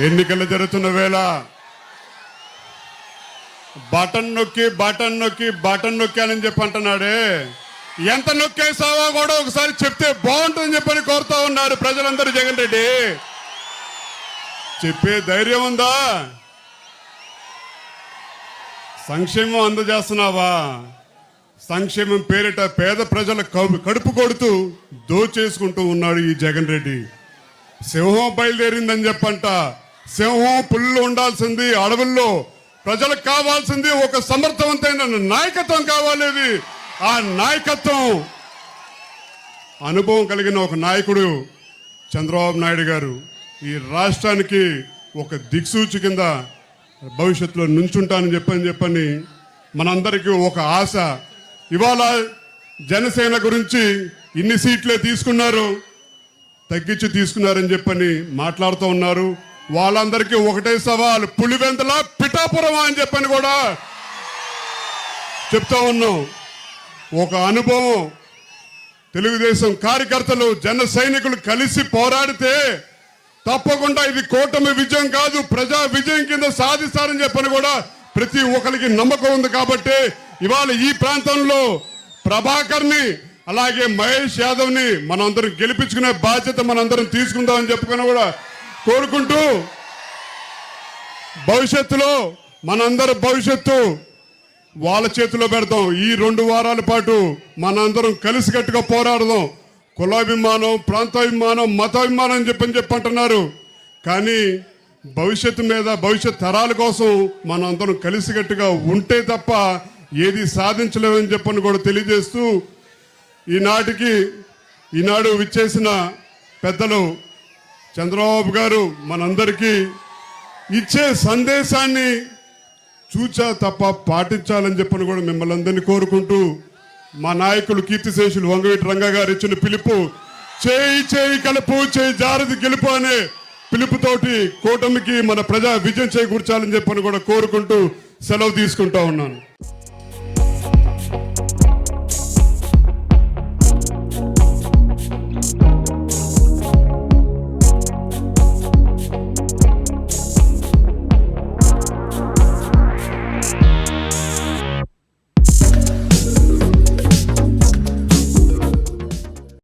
ఎన్నికలు జరుగుతున్న వేళ బటన్ నొక్కి అని చెప్పి అంటున్నాడే. ఎంత నొక్కేసావో కూడా ఒకసారి చెప్తే బాగుంటుందని చెప్పని కోరుతా ఉన్నారు ప్రజలందరూ. జగన్ రెడ్డి చెప్పే ధైర్యం ఉందా? సంక్షేమం అందజేస్తున్నావా? సంక్షేమం పేరిట పేద ప్రజల కడుపు కొడుతూ దోచేసుకుంటూ ఉన్నాడు ఈ జగన్ రెడ్డి. సింహం బయలుదేరిందని చెప్పంట. సింహం పుల్లు ఉండాల్సింది అడవుల్లో. ప్రజలకు కావాల్సింది ఒక సమర్థవంతమైన నాయకత్వం కావాలి. ఆ నాయకత్వం అనుభవం కలిగిన ఒక నాయకుడు చంద్రబాబు నాయుడు గారు ఈ రాష్ట్రానికి ఒక దిక్సూచి కింద భవిష్యత్తులో నుంచుంటానని చెప్పని మనందరికీ ఒక ఆశ. ఇవాళ జనసేన గురించి ఇన్ని సీట్లే తీసుకున్నారు, తగ్గించి తీసుకున్నారని చెప్పని మాట్లాడుతూ ఉన్నారు. వాళ్ళందరికీ ఒకటే సవాల్, పులివెందుల పిఠాపురం అని చెప్పని కూడా చెప్తా ఉన్నాం. ఒక అనుభవం, తెలుగుదేశం కార్యకర్తలు జన సైనికులు కలిసి పోరాడితే తప్పకుండా ఇది కూటమి విజయం కాదు, ప్రజా విజయం కింద సాధిస్తారని చెప్పని కూడా ప్రతి ఒక్కరికి నమ్మకం ఉంది. కాబట్టి ఇవాళ ఈ ప్రాంతంలో ప్రభాకర్ని అలాగే మహేష్ యాదవ్ని మనందరం గెలిపించుకునే బాధ్యత మనందరం తీసుకుందామని చెప్పుకొని కూడా కోరుకుంటూ, భవిష్యత్తులో మనందరి భవిష్యత్తు వాళ్ళ చేతిలో పెడతాం. ఈ 2 వారాల పాటు మనందరం కలిసికట్టుగా పోరాడదాం. కులాభిమానం, ప్రాంతాభిమానం, మతాభిమానం అని చెప్పంటున్నారు. కానీ భవిష్యత్తు మీద, భవిష్యత్ తరాల కోసం మనందరం కలిసికట్టుగా ఉంటే తప్ప ఏది సాధించలేమని చెప్పని కూడా తెలియజేస్తూ, ఈనాడు విచ్చేసిన పెద్దలు చంద్రబాబు గారు మనందరికీ ఇచ్చే సందేశాన్ని చూచా తప్ప పాటించాలని చెప్పని కూడా మిమ్మల్ని అందరినీ కోరుకుంటూ, మా నాయకులు కీర్తిశేషులు వంగవీటి రంగా గారు ఇచ్చిన పిలుపు చేయి చేయి కలుపు, చేయి జారది గెలుపు అనే పిలుపుతోటి కూటమికి మన ప్రజా విజయం చేకూర్చాలని చెప్పని కూడా కోరుకుంటూ సెలవు తీసుకుంటా ఉన్నాను.